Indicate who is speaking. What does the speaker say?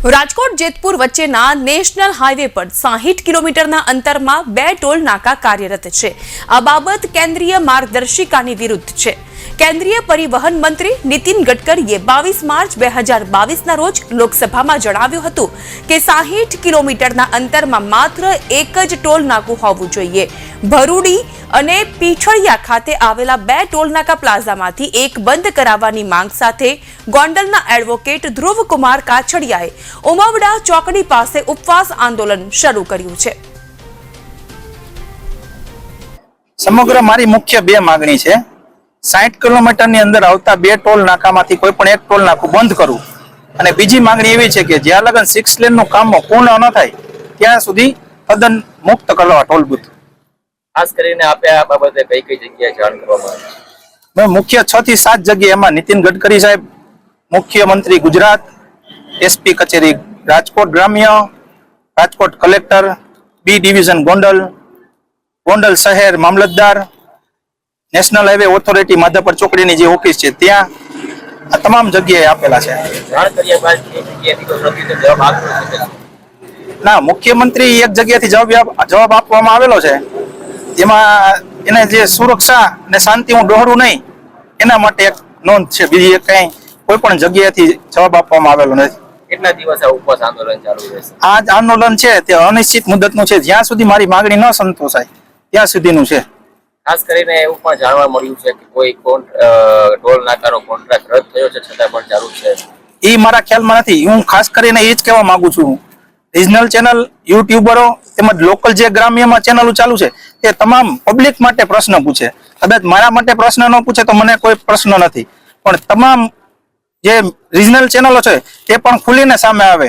Speaker 1: રાજકોટ જેતપુર વચ્ચેના national highway પર 60 કિલોમીટરના અંતરમાં 2 ટોલ નાકા કાર્યરત છે। આ બાબત કેન્દ્રીય માર્ગદર્શિકાની વિરુદ્ધ છે। કેન્દ્રીય પરિવહન મંત્રી નીતિન ગડકરીએ 22 માર્ચ 2022ના રોજ લોકસભામાં જણાવ્યું હતું કે 60 કિલોમીટરના અંતરમાં માત્ર એક જ ટોલ નાકું હોવું જોઈએ। ભરૂડી અને પીછળિયા ખાતે આવેલા 2 ટોલ નાકા પ્લાઝામાંથી એક બંધ કરાવવાની માંગ સાથે ગોંડલના એડવોકેટ ધ્રુવકુમાર કાછડિયાએ ઉમવડા ચોકડી પાસે ઉપવાસ આંદોલન શરૂ કર્યું છે।
Speaker 2: સમગ્ર મારી મુખ્ય બે માંગણી છે। 60 કિલોમીટરની અંદર આવતા 2 ટોલ નાકામાંથી કોઈ પણ એક ટોલ નાકું બંધ કરવું અને બીજી માંગણી એવી છે કે જ્યાં લગન 6 લેનનું કામ પૂર્ણ ન થાય ત્યાં સુધી તદ્દન મુક્ત કરવા ટોલ બૂથ।
Speaker 3: ખાસ કરીને આપે આ બાબતે કઈ કઈ જગ્યાએ જાણ કરવામાં આવી?
Speaker 2: મેં મુખ્ય 6 થી 7 જગ્યાએ એમાં નીતિન ગડકરી સાહેબ, મુખ્યમંત્રી ગુજરાત, એસપી કચેરી રાજકોટ ગ્રામ્ય, Rajkot collector, B division Gondal, Gondal શહેર મામલતદાર, નેશનલ હાઈવે ઓથોરિટી માધાપર ચોકડીની જે ઓફિસ છે ત્યાં આ તમામ જગ્યાએ આપેલા છે।
Speaker 3: જાણ કર્યા બાદ એ જગ્યાએથી કોઈ પ્રત્યુત્તર જવાબ આપવો છે?
Speaker 2: ના, મુખ્યમંત્રી એક જગ્યાથી જવાબ આપવામાં આવેલો છે, જેમાં એને જે સુરક્ષા અને શાંતિ હું દોહરું નહીં એના માટે એક નોંધ છે। બીજી એક કઈ કોઈ પણ જગ્યાએથી જવાબ આપવામાં આવેલો નથી।
Speaker 3: કેટલા દિવસ આ ઉપવાસ આંદોલન ચાલુ રહેશે?
Speaker 2: આ આંદોલન છે તે અનિશ્ચિત મુદતનું છે, જ્યાં સુધી મારી માંગણી ન સંતોષાય ત્યાં સુધીનું છે।
Speaker 3: ખાસ કરીને એવું પણ જાણવા મળ્યું છે કે કોઈ ટોલ નાકાનો કોન્ટ્રાક્ટ રદ થયો છે છતાં પણ ચાલુ છે।
Speaker 2: એ મારા ખ્યાલમાં નથી। હું ખાસ કરીને એ જ કહેવા માંગુ છું, રિજનલ ચેનલ, યુટ્યુબરો તેમજ લોકલ જે ગ્રામ્યમાં ચેનલો ચાલુ છે તે તમામ પબ્લિક માટે પ્રશ્ન પૂછે। કદાચ મારા માટે પ્રશ્ન ન પૂછે તો મને કોઈ પ્રશ્ન નથી, પણ તમામ જે રિજનલ ચેનલો છે તે પણ ખુલીને સામે આવે